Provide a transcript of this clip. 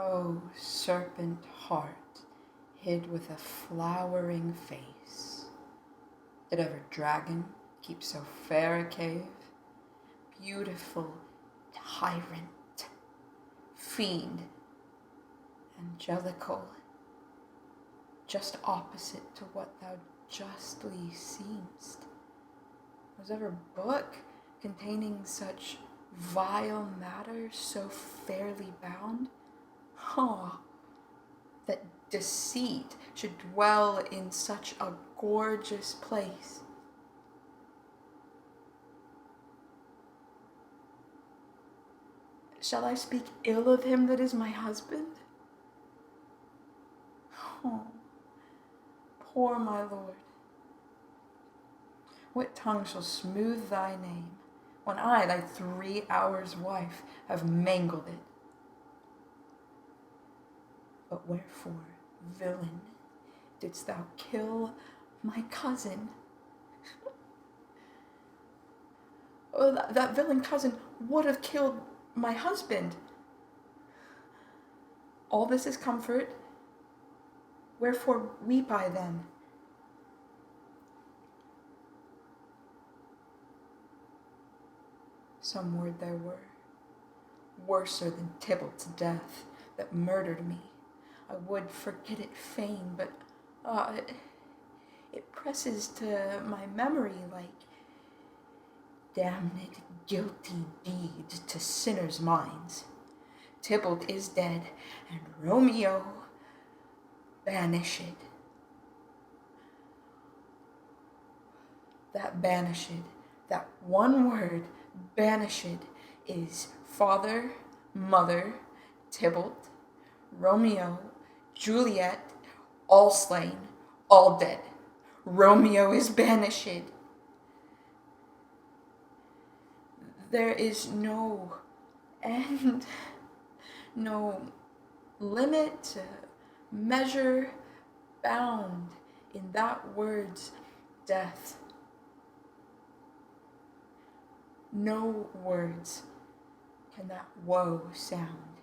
Oh, serpent heart, hid with a flowering face, did ever dragon keep so fair a cave? Beautiful tyrant, fiend, angelical, just opposite to what thou justly seem'st. Was ever book containing such vile matter so fairly bound? Oh, that deceit should dwell in such a gorgeous place. Shall I speak ill of him that is my husband? Oh, poor my lord, what tongue shall smooth thy name, when I, thy 3 hours' wife, have mangled it? But wherefore, villain, didst thou kill my cousin? Oh, that villain cousin would have killed my husband. All this is comfort. Wherefore weep I then? Some word there were, worser than Tybalt's death, that murdered me. I would forget it fain, but it presses to my memory like damned guilty deed to sinners' minds. Tybalt is dead, and Romeo banished. That banished, that one word, banished, is father, mother, Tybalt, Romeo, Juliet, all slain, all dead. Romeo is banished. There is no end, no limit, measure, bound in that word's death. No words can that woe sound.